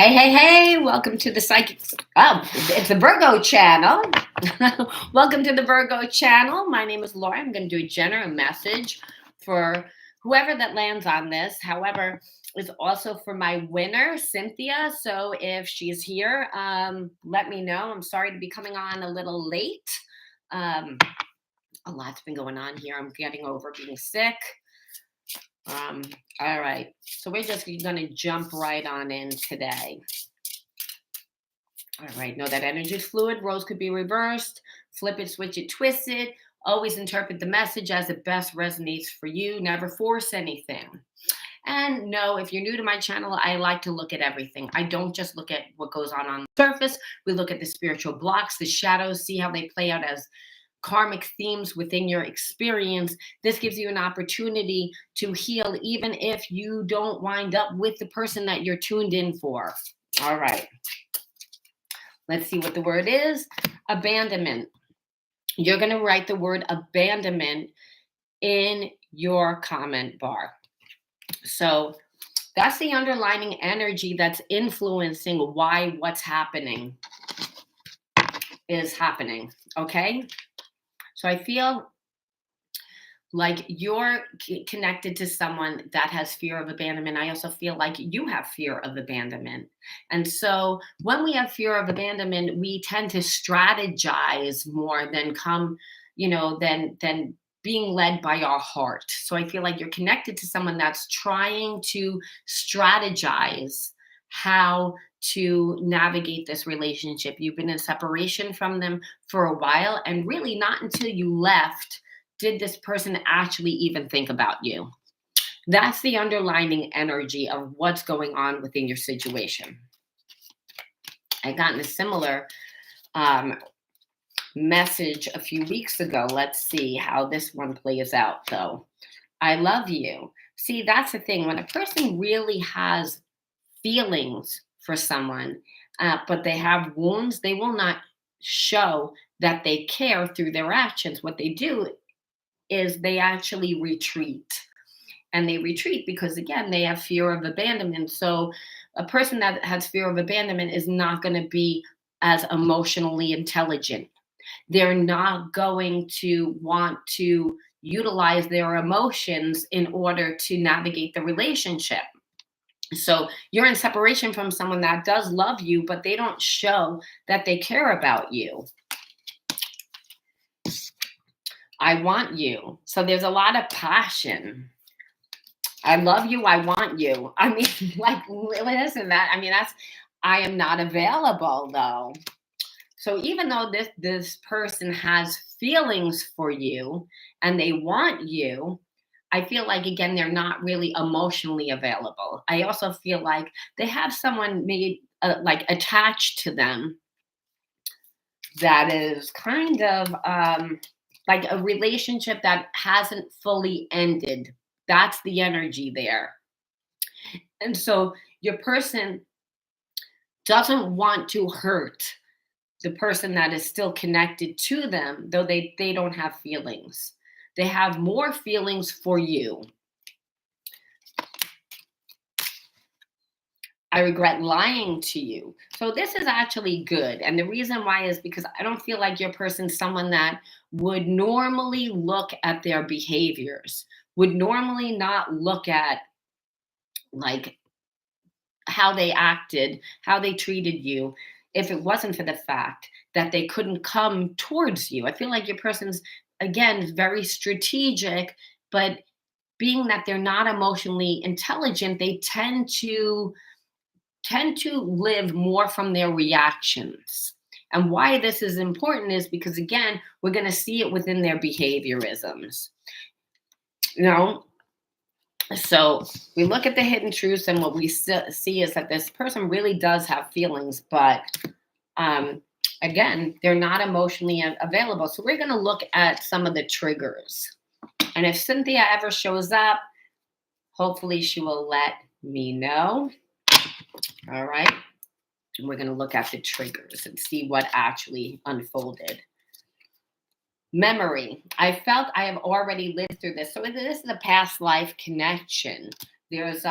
Hey, hey, hey, welcome to the Psychics. Oh, it's the Virgo channel. Welcome to the Virgo channel. My name is Laura. I'm going to do a general message for whoever that lands on this. However, it's also for my winner, Cynthia. So if she's here, let me know. I'm sorry to be coming on a little late. Um, a lot's been going on here. I'm getting over being sick. Um, all right. So we're just going to jump right on in today. All right, know that energy is fluid. Roles could be reversed. Flip it, switch it, twist it. Always interpret the message as it best resonates for you. Never force anything. And no, if you're new to my channel, I like to look at everything. I don't just look at what goes on the surface. We look at the spiritual blocks, the shadows, see how they play out as karmic themes within your experience. This gives you an opportunity to heal, even if you don't wind up with the person that you're tuned in for. All right. Let's see what the word is. Abandonment. You're going to write the word abandonment in your comment bar. So that's the underlying energy that's influencing why what's happening is happening. Okay? So I feel like you're connected to someone that has fear of abandonment. I also feel like you have fear of abandonment. And so when we have fear of abandonment, we tend to strategize more than than being led by our heart. So I feel like you're connected to someone that's trying to strategize how to navigate this relationship. You've been in separation from them for a while, and really not until you left did this person actually even think about you. That's the underlying energy of what's going on within your situation. I got a similar message a few weeks ago. Let's see how this one plays out, though. I love you. See, that's the thing. When a person really has feelings for someone, but they have wounds, they will not show that they care through their actions. What they do is they actually retreat. And they retreat because, again, they have fear of abandonment. So a person that has fear of abandonment is not going to be as emotionally intelligent. They're not going to want to utilize their emotions in order to navigate the relationship. So you're in separation from someone that does love you, but they don't show that they care about you. I want you. So there's a lot of passion. I love you. I want you. I mean, like, listen, I am not available though. So even though this person has feelings for you and they want you, I feel like, again, they're not really emotionally available. I also feel like they have someone maybe like attached to them that is kind of like a relationship that hasn't fully ended. That's the energy there. And so your person doesn't want to hurt the person that is still connected to them, though they don't have feelings. They have more feelings for you. I regret lying to you. So this is actually good. And the reason why is because I don't feel like your person's someone that would normally look at their behaviors, would normally not look at like how they acted, how they treated you, if it wasn't for the fact that they couldn't come towards you. I feel like your person's, again, very strategic, but being that they're not emotionally intelligent, they tend to live more from their reactions. And why this is important is because, again, we're going to see it within their behaviorisms. So we look at the hidden truths, and what we see is that this person really does have feelings, but again, they're not emotionally available. So we're going to look at some of the triggers. And if Cynthia ever shows up, hopefully she will let me know. All right. And we're going to look at the triggers and see what actually unfolded. Memory. I felt I have already lived through this. So this is a past life connection. There's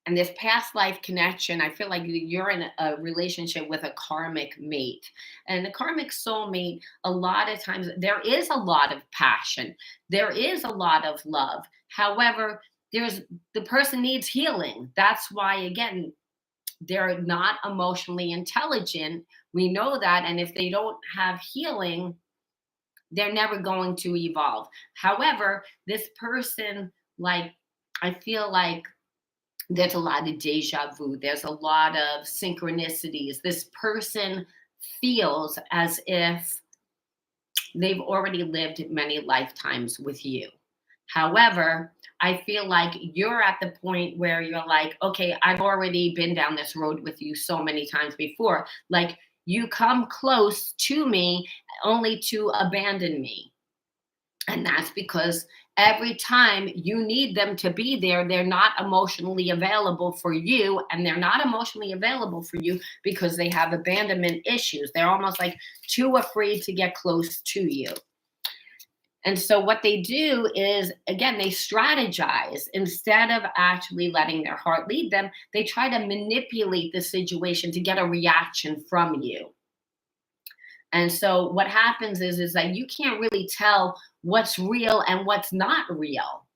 And this past life connection, I feel like you're in a relationship with a karmic mate. And the karmic soulmate, a lot of times, there is a lot of passion, there is a lot of love. However, the person needs healing. That's why, again, they're not emotionally intelligent. We know that. And if they don't have healing, they're never going to evolve. However, this person, like, I feel like there's a lot of deja vu, there's a lot of synchronicities. This person feels as if they've already lived many lifetimes with you. However, I feel like you're at the point where you're like, okay, I've already been down this road with you so many times before. Like, you come close to me only to abandon me. And that's because every time you need them to be there, they're not emotionally available for you. And they're not emotionally available for you because they have abandonment issues. They're almost like too afraid to get close to you. And so what they do is, again, they strategize. Instead of actually letting their heart lead them, they try to manipulate the situation to get a reaction from you. And so what happens is that you can't really tell what's real and what's not real.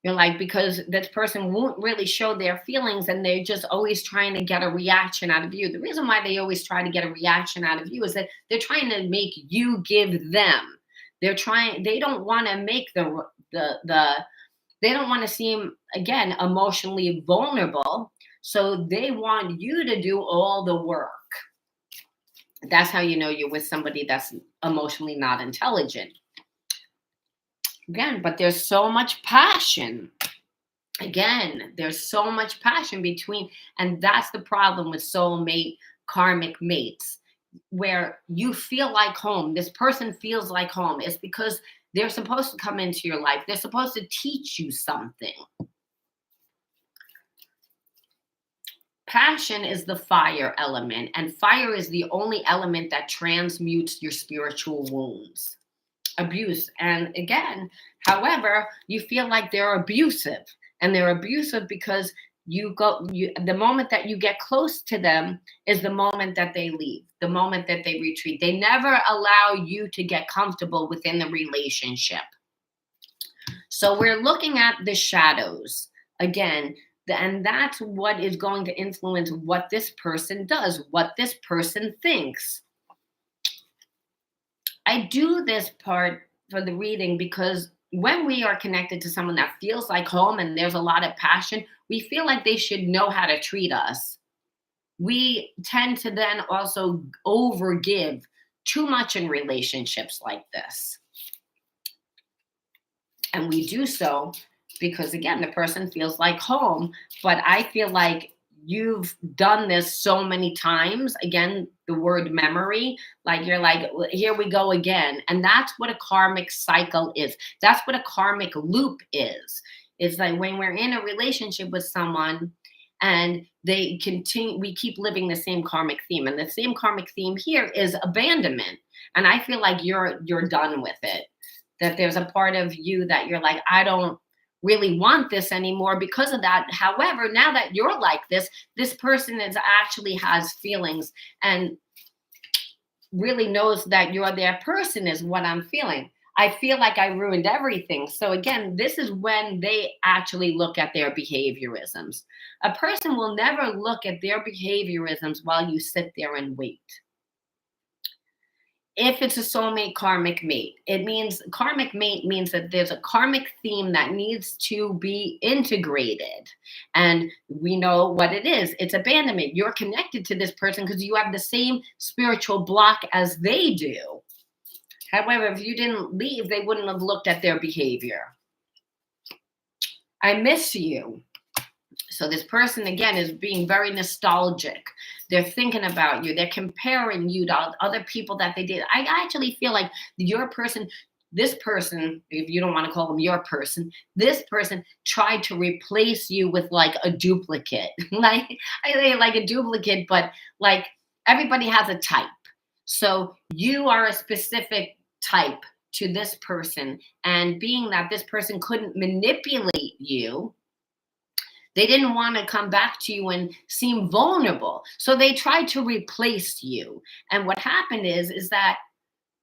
You're like, because this person won't really show their feelings and they're just always trying to get a reaction out of you. The reason why they always try to get a reaction out of you is that they're trying to make you give them. They don't want to make they don't want to seem, again, emotionally vulnerable. So they want you to do all the work. That's how you know you're with somebody that's emotionally not intelligent. Again, but there's so much passion. Again, there's so much passion between, and that's the problem with soulmate, karmic mates, where you feel like home. This person feels like home. It's because they're supposed to come into your life. They're supposed to teach you something. Passion is the fire element, and fire is the only element that transmutes your spiritual wounds. Abuse. And again, however, you feel like they're abusive, and they're abusive because the moment that you get close to them is the moment that they leave, the moment that they retreat. They never allow you to get comfortable within the relationship. So we're looking at the shadows again. And that's what is going to influence what this person does, what this person thinks. I do this part for the reading because when we are connected to someone that feels like home and there's a lot of passion, we feel like they should know how to treat us. We tend to then also overgive too much in relationships like this. And we do so because, again, the person feels like home. But I feel like you've done this so many times. Again, the word memory, like you're like, here we go again. And that's what a karmic cycle is. That's what a karmic loop is. It's like when we're in a relationship with someone and we keep living the same karmic theme. And the same karmic theme here is abandonment. And I feel like you're done with it. That there's a part of you that you're like, I don't really want this anymore because of that. However, now that you're like this person actually has feelings and really knows that you're their person is what I'm feeling. I feel like I ruined everything. So again, this is when they actually look at their behaviorisms. A person will never look at their behaviorisms while you sit there and wait. If it's a soulmate karmic mate, karmic mate means that there's a karmic theme that needs to be integrated. And we know what it is. It's abandonment. You're connected to this person because you have the same spiritual block as they do. However, if you didn't leave, they wouldn't have looked at their behavior. I miss you. So this person, again, is being very nostalgic. They're thinking about you. They're comparing you to other people that they did. I actually feel like this person, if you don't want to call them your person, this person tried to replace you with like a duplicate. Like I say like a duplicate, but like everybody has a type. So you are a specific type to this person. And being that this person couldn't manipulate you, They didn't want to come back to you and seem vulnerable. So they tried to replace you. And what happened is that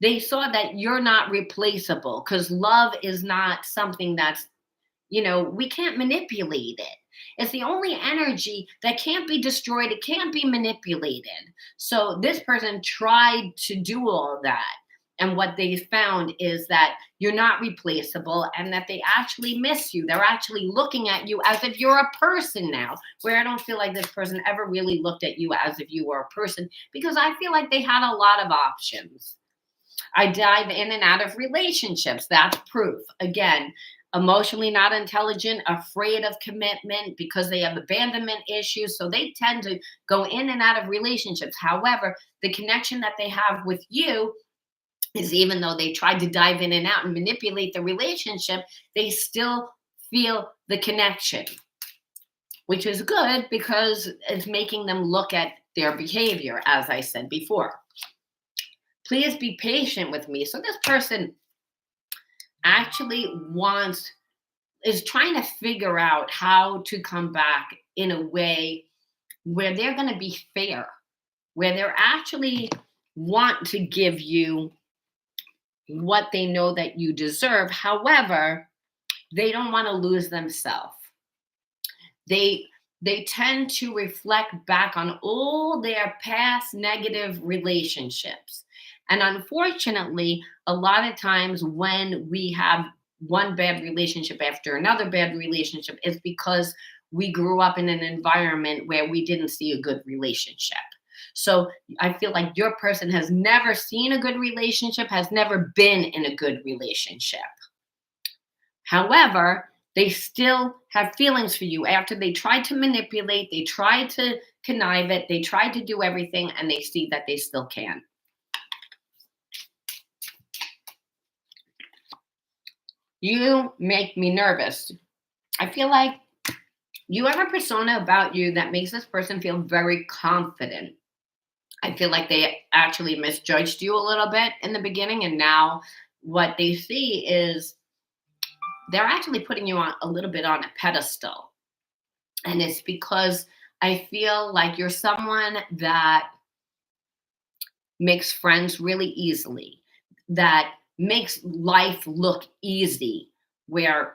they saw that you're not replaceable, because love is not something that's, we can't manipulate it. It's the only energy that can't be destroyed. It can't be manipulated. So this person tried to do all that. And what they found is that you're not replaceable and that they actually miss you. They're actually looking at you as if you're a person now, where I don't feel like this person ever really looked at you as if you were a person, because I feel like they had a lot of options. I dive in and out of relationships. That's proof. Again, emotionally not intelligent, afraid of commitment because they have abandonment issues. So they tend to go in and out of relationships. However, the connection that they have with you is, even though they tried to dive in and out and manipulate the relationship, they still feel the connection, which is good because it's making them look at their behavior, as I said before. Please be patient with me. So this person actually is trying to figure out how to come back in a way where they're going to be fair, where they're actually want to give you what they know that you deserve. However, they don't want to lose themselves. They tend to reflect back on all their past negative relationships. And unfortunately, a lot of times when we have one bad relationship after another bad relationship, it's because we grew up in an environment where we didn't see a good relationship. So I feel like your person has never seen a good relationship, has never been in a good relationship. However, they still have feelings for you after they tried to manipulate, they tried to connive it, they tried to do everything, and they see that they still can. You make me nervous. I feel like you have a persona about you that makes this person feel very confident. I feel like they actually misjudged you a little bit in the beginning, and now what they see is they're actually putting you on a little bit on a pedestal. And it's because I feel like you're someone that makes friends really easily, that makes life look easy, where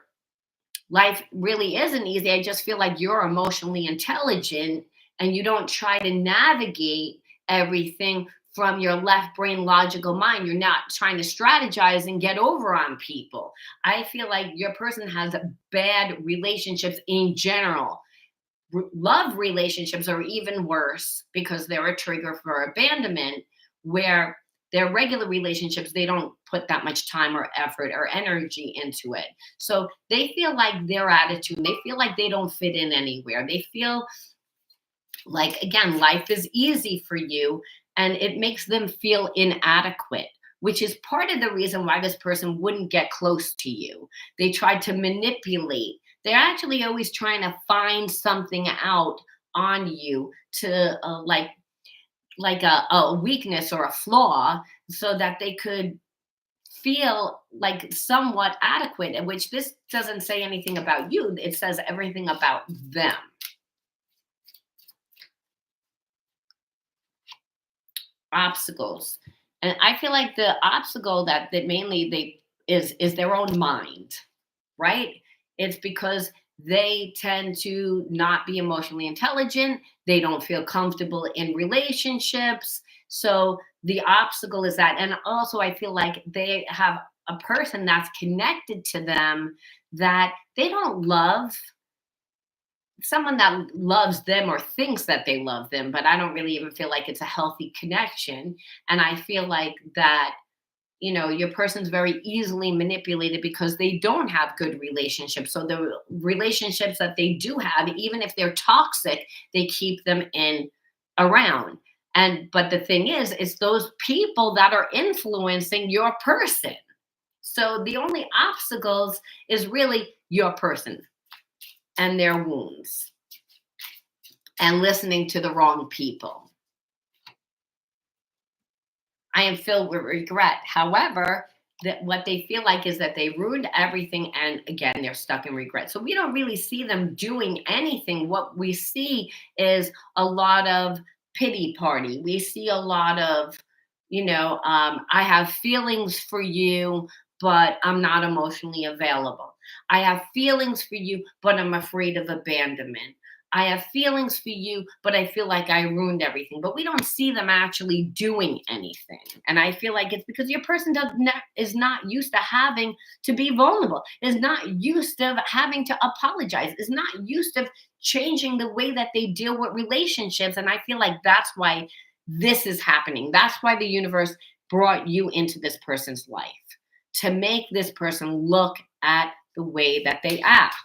life really isn't easy. I just feel like you're emotionally intelligent and you don't try to navigate everything from your left brain logical mind. You're not trying to strategize and get over on people. I feel like your person has bad relationships in general. Love relationships are even worse because they're a trigger for abandonment, where their regular relationships, they don't put that much time or effort or energy into it. So they feel like their attitude, they feel like they don't fit in anywhere. They feel like, again, life is easy for you, and it makes them feel inadequate, which is part of the reason why this person wouldn't get close to you. They tried to manipulate. They're actually always trying to find something out on you to like a weakness or a flaw, so that they could feel like somewhat adequate, which this doesn't say anything about you. It says everything about them. Obstacles. And I feel like the obstacle that mainly they is their own mind, right? It's because they tend to not be emotionally intelligent. They don't feel comfortable in relationships. So the obstacle is that. And also, I feel like they have a person that's connected to them that they don't love, someone that loves them or thinks that they love them, but I don't really even feel like it's a healthy connection. And I feel like that, your person's very easily manipulated because they don't have good relationships. So the relationships that they do have, even if they're toxic, they keep them around. But the thing is, it's those people that are influencing your person. So the only obstacles is really your person and their wounds and listening to the wrong people. I am filled with regret. However, that what they feel like is that they ruined everything, and again they're stuck in regret. So we don't really see them doing anything. What we see is a lot of pity party. We see a lot of, I have feelings for you, but I'm not emotionally available. I have feelings for you, but I'm afraid of abandonment. I have feelings for you, but I feel like I ruined everything. But we don't see them actually doing anything. And I feel like it's because your person is not used to having to be vulnerable, is not used to having to apologize, is not used to changing the way that they deal with relationships. And I feel like that's why this is happening. That's why the universe brought you into this person's life, to make this person look at the way that they act,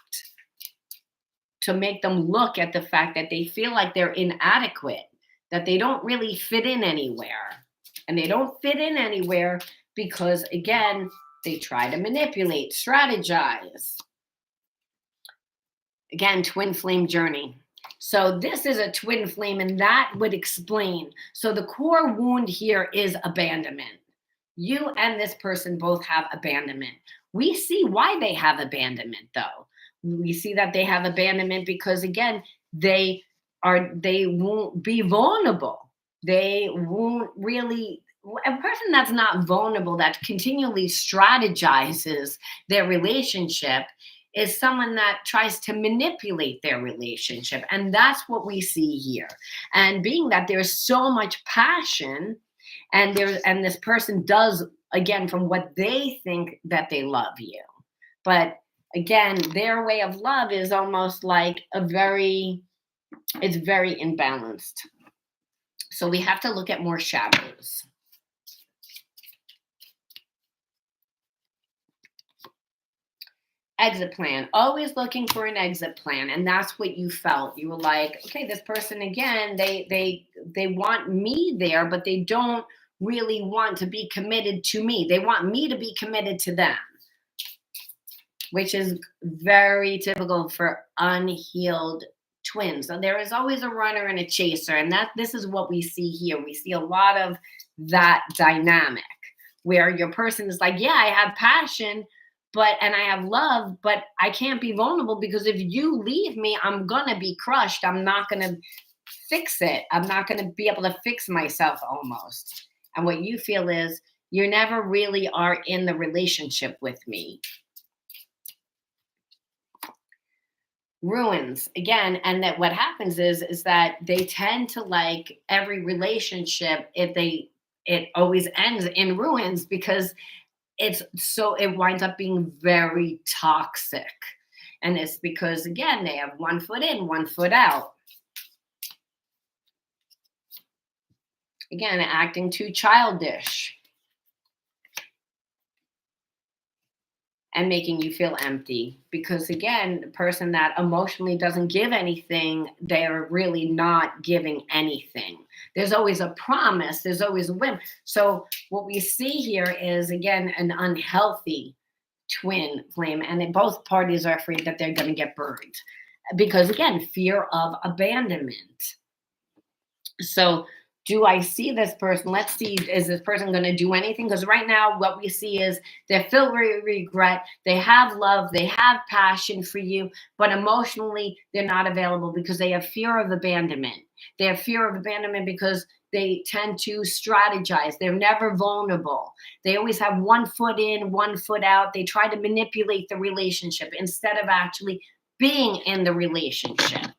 to make them look at the fact that they feel like they're inadequate, that they don't really fit in anywhere. And they don't fit in anywhere because, again, they try to manipulate, strategize. Again, twin flame journey. So this is a twin flame, and that would explain. So the core wound here is abandonment. You and this person both have abandonment. We see why they have abandonment, though. We see that they have abandonment because, again, they won't be vulnerable. They won't really. A person that's not vulnerable, that continually strategizes their relationship, is someone that tries to manipulate their relationship. And that's what we see here. And being that there's so much passion, and this person does, again, from what they think that they love you. But again, their way of love is almost like it's very imbalanced. So we have to look at more shadows. Exit plan. Always looking for an exit plan. And that's what you felt. You were like, okay, this person, again, they want me there, but they don't really want to be committed to me. They want me to be committed to them, which is very typical for unhealed twins. So there is always a runner and a chaser. And this is what we see here. We see a lot of that dynamic where your person is like, yeah, I have passion, and I have love, but I can't be vulnerable because if you leave me, I'm going to be crushed. I'm not going to fix it. I'm not going to be able to fix myself almost. And what you feel is you never really are in the relationship with me. Ruins again. And that what happens is that they tend to like every relationship, it always ends in ruins because it winds up being very toxic. And it's because, again, they have one foot in, one foot out. Again, acting too childish and making you feel empty. Because, again, the person that emotionally doesn't give anything, they're really not giving anything. There's always a promise. There's always a whim. So what we see here is, again, an unhealthy twin flame. And both parties are afraid that they're going to get burned. Because, again, fear of abandonment. So do I see this person? Let's see, is this person going to do anything? Because right now what we see is they're filled with regret. They have love. They have passion for you, but emotionally they're not available because they have fear of abandonment. They have fear of abandonment because they tend to strategize. They're never vulnerable. They always have one foot in, one foot out. They try to manipulate the relationship instead of actually being in the relationship.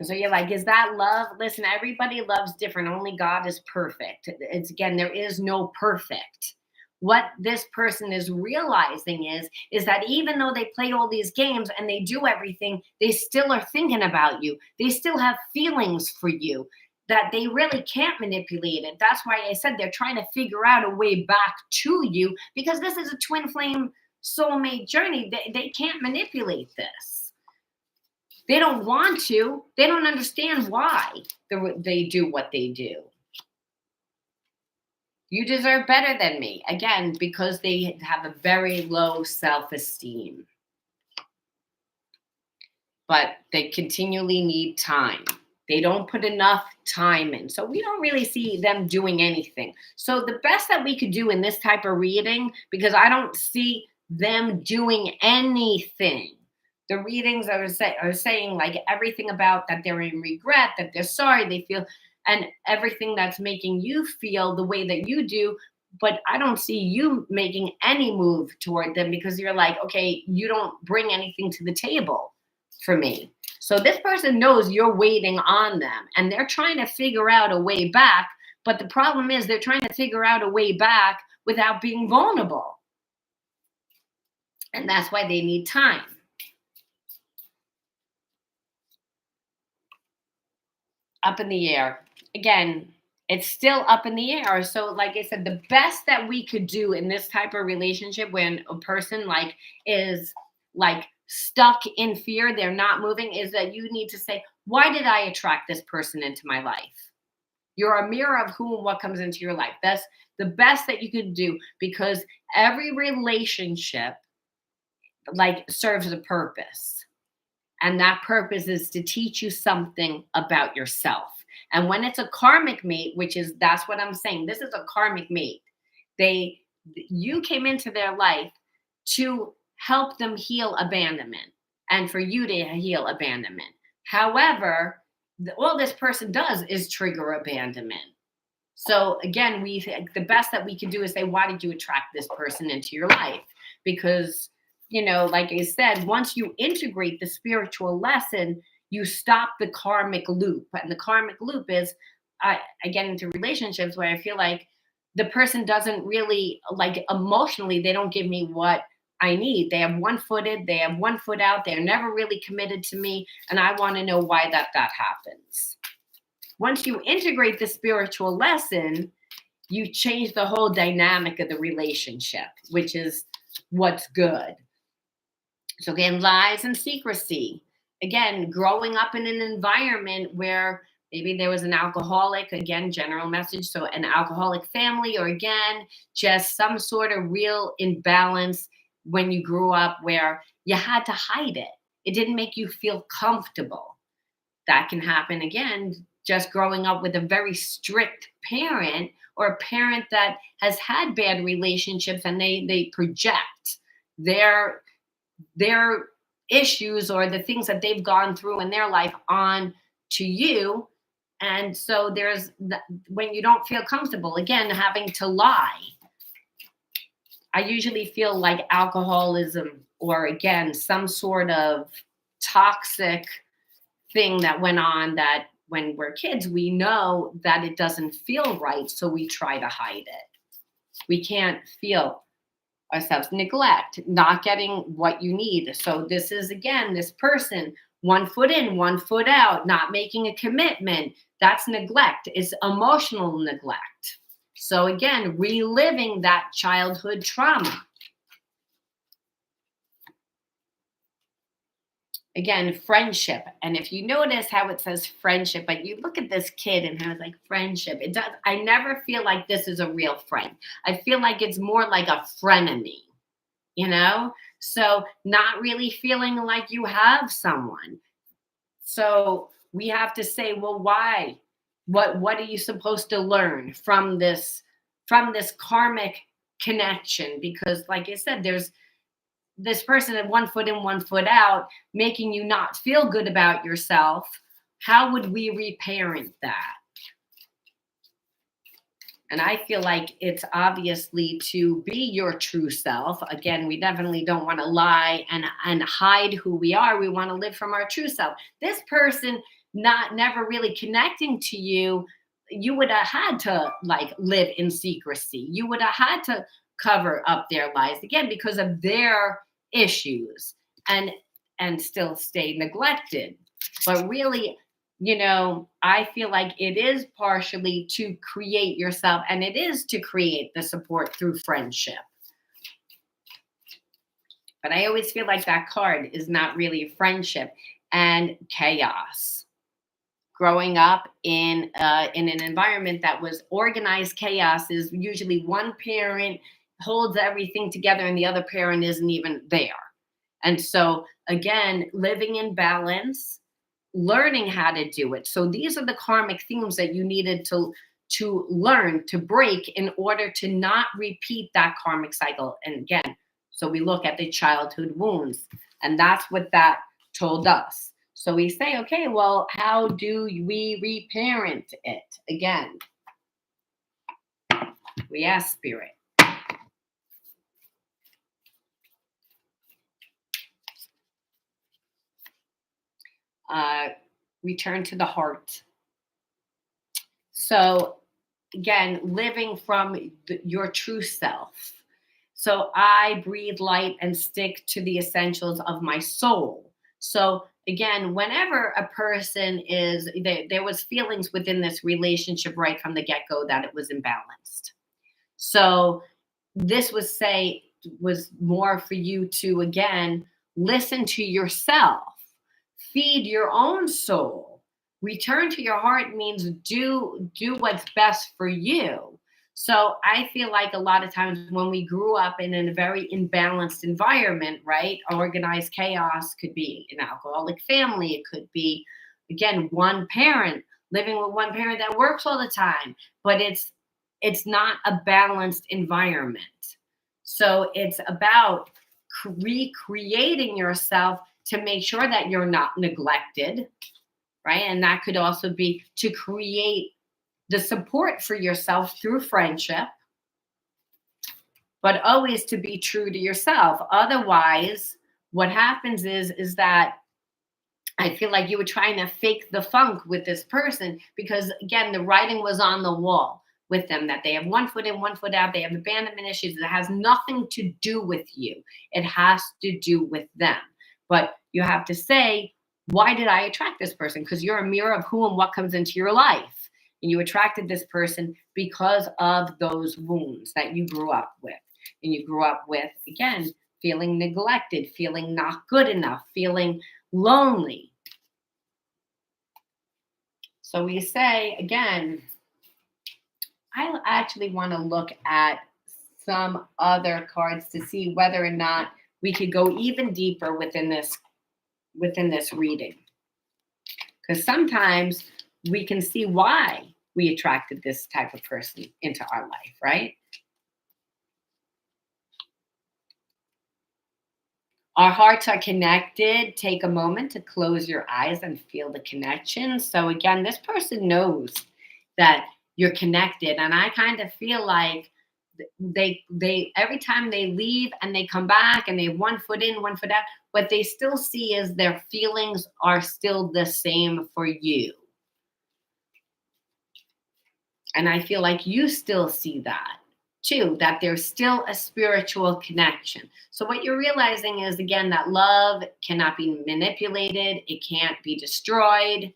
So you're like, is that love? Listen, everybody loves different. Only God is perfect. It's, again, there is no perfect. What this person is realizing is that even though they play all these games and they do everything, they still are thinking about you. They still have feelings for you, that they really can't manipulate it. That's why I said they're trying to figure out a way back to you, because this is a twin flame soulmate journey. They can't manipulate this. They don't want to. They don't understand why they do what they do. You deserve better than me. Again, because they have a very low self-esteem. But they continually need time. They don't put enough time in. So we don't really see them doing anything. So the best that we could do in this type of reading, because I don't see them doing anything. The readings are saying like everything about that they're in regret, that they're sorry, they feel, and everything that's making you feel the way that you do. But I don't see you making any move toward them because you're like, okay, you don't bring anything to the table for me. So this person knows you're waiting on them and they're trying to figure out a way back. But the problem is they're trying to figure out a way back without being vulnerable. And that's why they need time. Up in the air. Again, it's still up in the air. So like I said, the best that we could do in this type of relationship when a person like is like stuck in fear, they're not moving, is that you need to say, why did I attract this person into my life? You're a mirror of who and what comes into your life. That's the best that you could do, because every relationship like serves a purpose. And that purpose is to teach you something about yourself. And when it's a karmic mate, that's what I'm saying. This is a karmic mate. You came into their life to help them heal abandonment and for you to heal abandonment. However, all this person does is trigger abandonment. So again, the best that we can do is say, why did you attract this person into your life? Because, like I said, once you integrate the spiritual lesson, you stop the karmic loop. And the karmic loop is, I get into relationships where I feel like the person doesn't really, like emotionally, they don't give me what I need. They have one foot in, they have one foot out. They're never really committed to me. And I want to know why that happens. Once you integrate the spiritual lesson, you change the whole dynamic of the relationship, which is what's good. So again, lies and secrecy. Again, growing up in an environment where maybe there was an alcoholic, again, general message, so an alcoholic family, or again, just some sort of real imbalance when you grew up where you had to hide it. It didn't make you feel comfortable. That can happen again, just growing up with a very strict parent, or a parent that has had bad relationships and they project their issues or the things that they've gone through in their life on to you. And so when you don't feel comfortable, again, having to lie. I usually feel like alcoholism, or again, some sort of toxic thing that went on, that when we're kids, we know that it doesn't feel right. So we try to hide it. We can't feel ourselves. Neglect, not getting what you need. So this is, again, this person, one foot in, one foot out, not making a commitment. That's neglect. It's emotional neglect. So again, reliving that childhood trauma. Again, friendship. And if you notice how it says friendship, but you look at this kid and how it's like friendship, it does. I never feel like this is a real friend. I feel like it's more like a frenemy, So not really feeling like you have someone. So we have to say, well, why? What are you supposed to learn from this karmic connection? Because like I said, there's this person at one foot in, one foot out, making you not feel good about yourself. How would we reparent that? And I feel like it's obviously to be your true self. Again, we definitely don't want to lie and hide who we are. We want to live from our true self. This person never really connecting to you, you would have had to like live in secrecy. You would have had to cover up their lies, again, because of their issues, and still stay neglected. But really, I feel like it is partially to create yourself, and it is to create the support through friendship. But I always feel like that card is not really friendship, and chaos. Growing up in an environment that was organized chaos is usually one parent holds everything together and the other parent isn't even there. And so again, living in balance, learning how to do it. So these are the karmic themes that you needed to learn, to break, in order to not repeat that karmic cycle. And again, so we look at the childhood wounds, and that's what that told us. So we say, okay, well, how do we reparent it? Again, we ask spirit. Return to the heart. So again, living from your true self. So I breathe light and stick to the essentials of my soul. So again, whenever a person is there was feelings within this relationship right from the get-go that it was imbalanced. So this was more for you to again listen to yourself, feed your own soul. Return to your heart means do what's best for you. So I feel like a lot of times when we grew up in a very imbalanced environment, right? Organized chaos could be an alcoholic family. It could be, again, one parent living with one parent that works all the time, but it's not a balanced environment. So it's about recreating yourself to make sure that you're not neglected, right? And that could also be to create the support for yourself through friendship, but always to be true to yourself. Otherwise, what happens is that I feel like you were trying to fake the funk with this person because, again, the writing was on the wall with them that they have one foot in, one foot out. They have abandonment issues. It has nothing to do with you. It has to do with them. But you have to say, why did I attract this person? Because you're a mirror of who and what comes into your life. And you attracted this person because of those wounds that you grew up with. And you grew up with, again, feeling neglected, feeling not good enough, feeling lonely. So we say, again, I actually want to look at some other cards to see whether or not we could go even deeper within this reading. Because sometimes we can see why we attracted this type of person into our life, right? Our hearts are connected. Take a moment to close your eyes and feel the connection. So again, this person knows that you're connected. And I kind of feel like they every time they leave and they come back and they have one foot in, one foot out, what they still see is their feelings are still the same for you. And I feel like you still see that too, that there's still a spiritual connection. So what you're realizing is, again, that love cannot be manipulated. It can't be destroyed.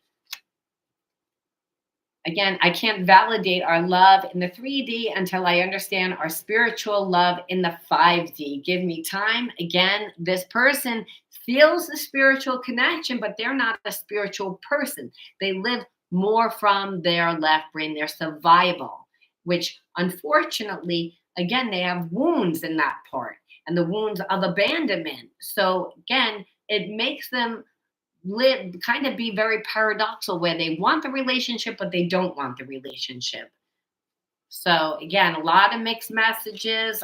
Again, I can't validate our love in the 3D until I understand our spiritual love in the 5D. Give me time. Again, this person feels the spiritual connection, but they're not a spiritual person. They live more from their left brain, their survival, which unfortunately, again, they have wounds in that part and the wounds of abandonment. So again, it makes them kind of be very paradoxical where they want the relationship, but they don't want the relationship. So again, a lot of mixed messages,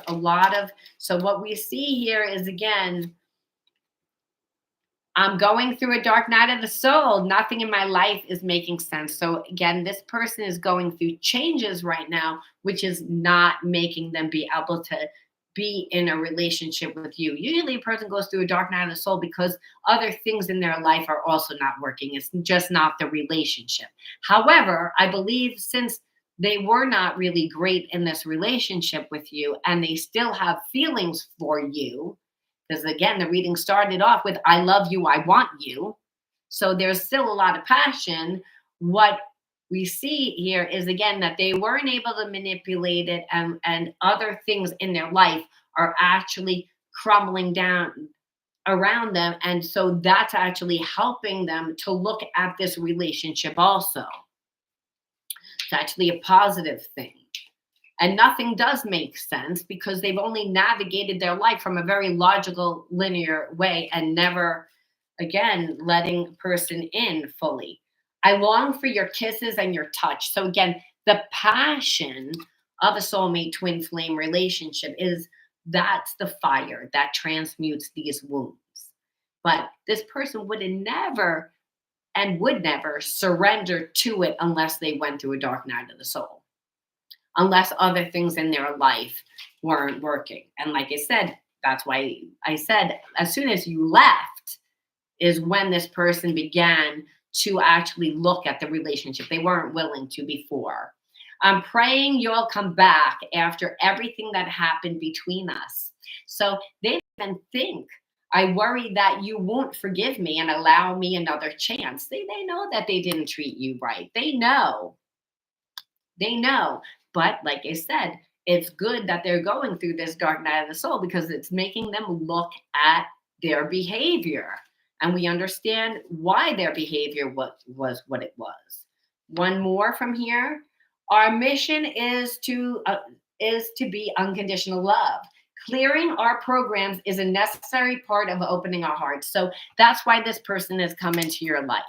so what we see here is, again, I'm going through a dark night of the soul. Nothing in my life is making sense. So again, this person is going through changes right now, which is not making them be able to be in a relationship with you. Usually a person goes through a dark night of the soul because other things in their life are also not working. It's just not the relationship. However, I believe since they were not really great in this relationship with you and they still have feelings for you, because again, the reading started off with, I love you, I want you. So there's still a lot of passion. What we see here is, again, that they weren't able to manipulate it, and other things in their life are actually crumbling down around them. And so that's actually helping them to look at this relationship also. It's actually a positive thing. And nothing does make sense because they've only navigated their life from a very logical, linear way and never, again, letting a person in fully. I long for your kisses and your touch. So again, the passion of a soulmate twin flame relationship is that's the fire that transmutes these wounds. But this person would have never and would never surrender to it unless they went through a dark night of the soul, unless other things in their life weren't working. And like I said, that's why I said as soon as you left is when this person began to actually look at the relationship. They weren't willing to before. I'm praying you'll come back after everything that happened between us. So they didn't even think. I worry that you won't forgive me and allow me another chance. They know that they didn't treat you right. They know. They know. But like I said, it's good that they're going through this dark night of the soul because it's making them look at their behavior. And we understand why their behavior was what it was. One more from here. Our mission is to be unconditional love. Clearing our programs is a necessary part of opening our hearts. So that's why this person has come into your life.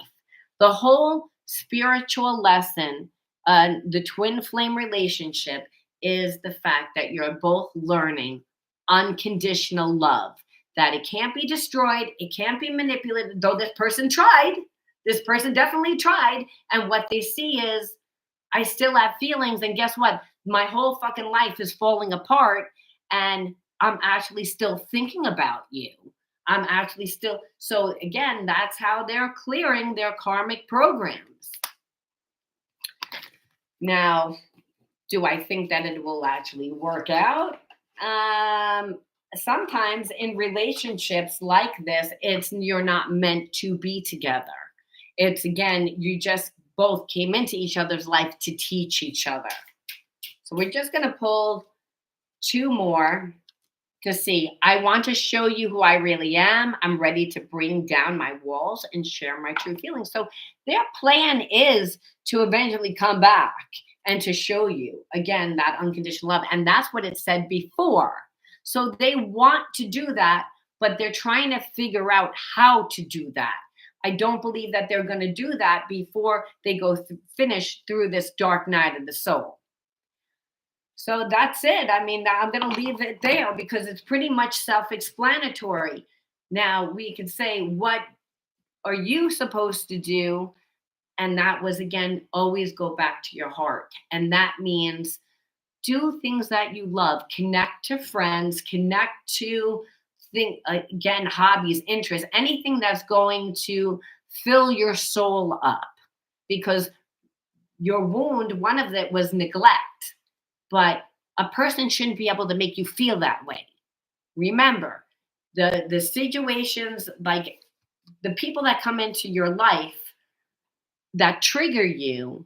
The whole spiritual lesson, the twin flame relationship, is the fact that you're both learning unconditional love, that it can't be destroyed, it can't be manipulated, though this person tried. This person definitely tried. And what they see is, I still have feelings. And guess what? My whole fucking life is falling apart. And I'm actually still thinking about you. I'm actually still. So again, that's how they're clearing their karmic programs. Now, do I think that it will actually work out? Sometimes in relationships like this, it's you're not meant to be together. It's again, you just both came into each other's life to teach each other. So we're just going to pull two more to see. I want to show you who I really am. I'm ready to bring down my walls and share my true feelings. So their plan is to eventually come back and to show you again that unconditional love. And that's what it said before. So they want to do that, but they're trying to figure out how to do that. I don't believe that they're going to do that before they go finish through this dark night of the soul. So that's it. I mean, I'm going to leave it there because it's pretty much self-explanatory. Now we could say, what are you supposed to do? And that was, again, always go back to your heart. And that means do things that you love, connect to friends, connect to again, hobbies, interests, anything that's going to fill your soul up. Because your wound, one of it was neglect. But a person shouldn't be able to make you feel that way. Remember, the situations, like the people that come into your life that trigger you,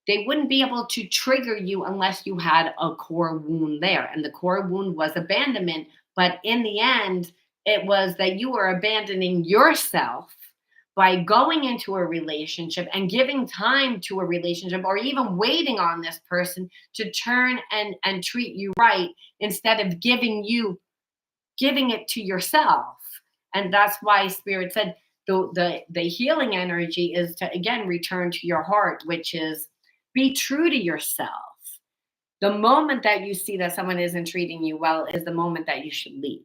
they wouldn't be able to trigger you unless you had a core wound there. And the core wound was abandonment. But in the end, it was that you were abandoning yourself by going into a relationship and giving time to a relationship, or even waiting on this person to turn and treat you right instead of giving it to yourself. And that's why Spirit said the healing energy is to, again, return to your heart, which is be true to yourself. The moment that you see that someone isn't treating you well is the moment that you should leave.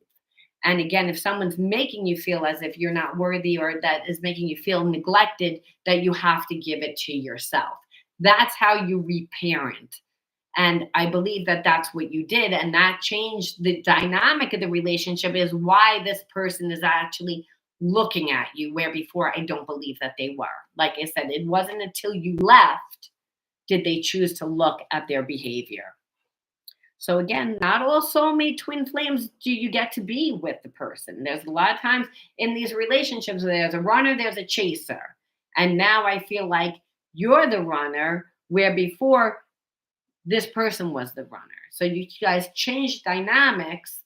And again, if someone's making you feel as if you're not worthy, or that is making you feel neglected, that you have to give it to yourself. That's how you reparent. And I believe that that's what you did. And that changed the dynamic of the relationship, is why this person is actually looking at you, where before I don't believe that they were. Like I said, it wasn't until you left did they choose to look at their behavior. So again, not all soulmate twin flames do you get to be with the person. There's a lot of times in these relationships where there's a runner, there's a chaser. And now I feel like you're the runner, where before this person was the runner. So you guys changed dynamics,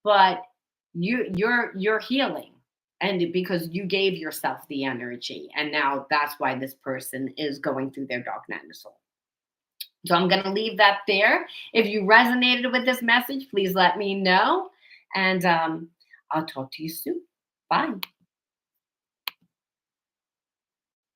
but you're healing. And because you gave yourself the energy. And now that's why this person is going through their dark night of the soul. So I'm going to leave that there. If you resonated with this message, please let me know. And I'll talk to you soon. Bye.